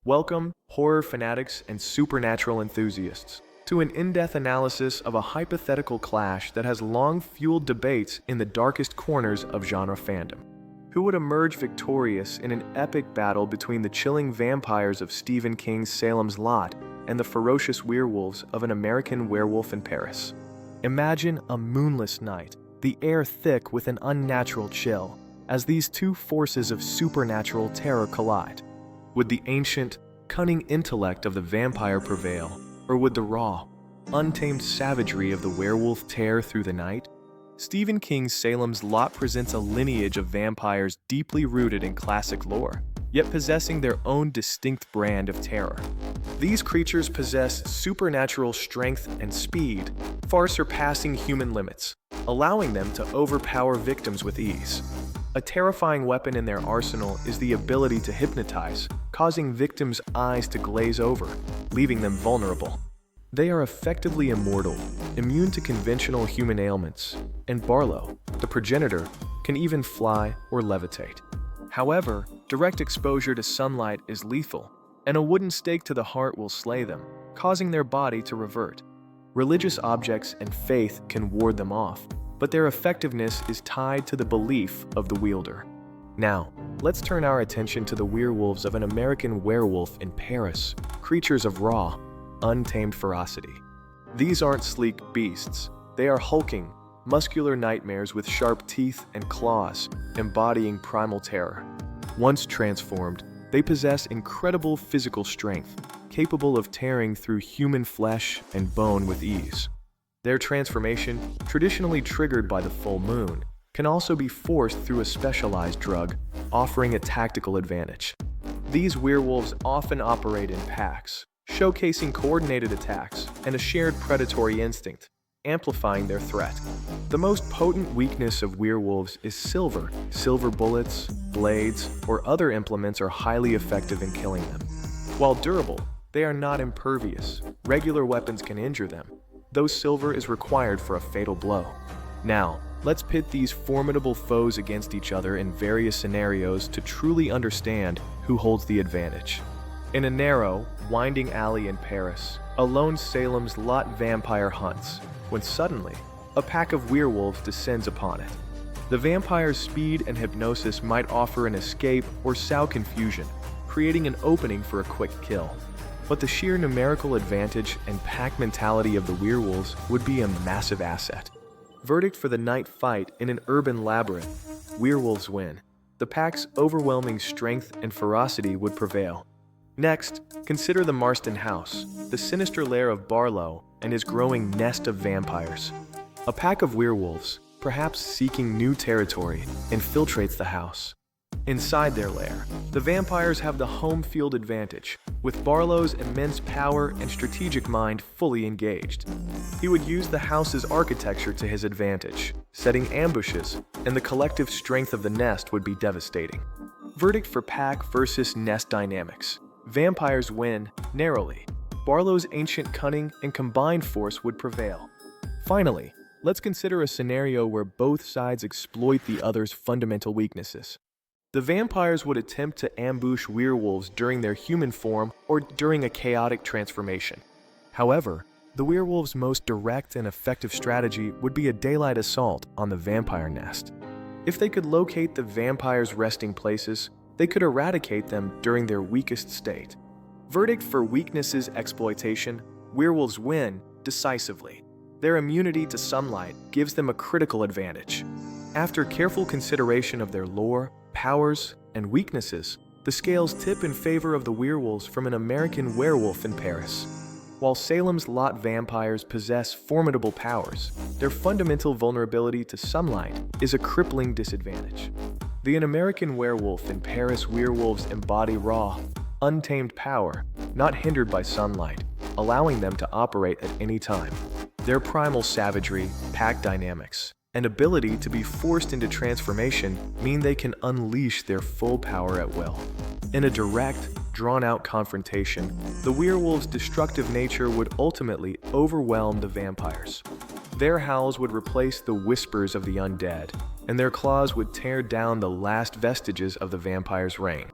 Welcome, horror fanatics and supernatural enthusiasts, to an in-depth analysis of a hypothetical clash that has long fueled debates in the darkest corners of genre fandom. Who would emerge victorious in an epic battle between the chilling vampires of Stephen King's Salem's Lot and the ferocious werewolves of An American Werewolf in Paris? Imagine a moonless night, the air thick with an unnatural chill, as these two forces of supernatural terror collide. Would the ancient, cunning intellect of the vampire prevail, or would the raw, untamed savagery of the werewolf tear through the night? Stephen King's Salem's Lot presents a lineage of vampires deeply rooted in classic lore, yet possessing their own distinct brand of terror. These creatures possess supernatural strength and speed, far surpassing human limits, allowing them to overpower victims with ease. A terrifying weapon in their arsenal is the ability to hypnotize, causing victims' eyes to glaze over, leaving them vulnerable. They are effectively immortal, immune to conventional human ailments, and Barlow, the progenitor, can even fly or levitate. However, direct exposure to sunlight is lethal, and a wooden stake to the heart will slay them, causing their body to revert. Religious objects and faith can ward them off, but their effectiveness is tied to the belief of the wielder. Now, let's turn our attention to the werewolves of An American Werewolf in Paris, creatures of raw, untamed ferocity. These aren't sleek beasts. They are hulking, muscular nightmares with sharp teeth and claws, embodying primal terror. Once transformed, they possess incredible physical strength, capable of tearing through human flesh and bone with ease. Their transformation, traditionally triggered by the full moon, can also be forced through a specialized drug, offering a tactical advantage. These werewolves often operate in packs, showcasing coordinated attacks and a shared predatory instinct, amplifying their threat. The most potent weakness of werewolves is silver. Silver bullets, blades, or other implements are highly effective in killing them. While durable, they are not impervious. Regular weapons can injure them, though silver is required for a fatal blow. Now, let's pit these formidable foes against each other in various scenarios to truly understand who holds the advantage. In a narrow, winding alley in Paris, a lone Salem's Lot vampire hunts, when suddenly, a pack of werewolves descends upon it. The vampire's speed and hypnosis might offer an escape or sow confusion, creating an opening for a quick kill. But the sheer numerical advantage and pack mentality of the werewolves would be a massive asset. Verdict for the night fight in an urban labyrinth: werewolves win. The pack's overwhelming strength and ferocity would prevail. Next, consider the Marston House, the sinister lair of Barlow and his growing nest of vampires. A pack of werewolves, perhaps seeking new territory, infiltrates the house. Inside their lair, the vampires have the home field advantage, with Barlow's immense power and strategic mind fully engaged. He would use the house's architecture to his advantage, setting ambushes, and the collective strength of the nest would be devastating. Verdict for pack versus nest dynamics: vampires win narrowly. Barlow's ancient cunning and combined force would prevail. Finally, let's consider a scenario where both sides exploit the other's fundamental weaknesses. The vampires would attempt to ambush werewolves during their human form or during a chaotic transformation. However, the werewolves' most direct and effective strategy would be a daylight assault on the vampire nest. If they could locate the vampires' resting places, they could eradicate them during their weakest state. Verdict for weaknesses exploitation: werewolves win decisively. Their immunity to sunlight gives them a critical advantage. After careful consideration of their lore, powers, and weaknesses, the scales tip in favor of the werewolves from An American Werewolf in Paris. While Salem's Lot vampires possess formidable powers, their fundamental vulnerability to sunlight is a crippling disadvantage. The An American Werewolf in Paris werewolves embody raw, untamed power, not hindered by sunlight, allowing them to operate at any time. Their primal savagery, pack dynamics, and ability to be forced into transformation mean they can unleash their full power at will. In a direct, drawn-out confrontation, the werewolves' destructive nature would ultimately overwhelm the vampires. Their howls would replace the whispers of the undead, and their claws would tear down the last vestiges of the vampire's reign.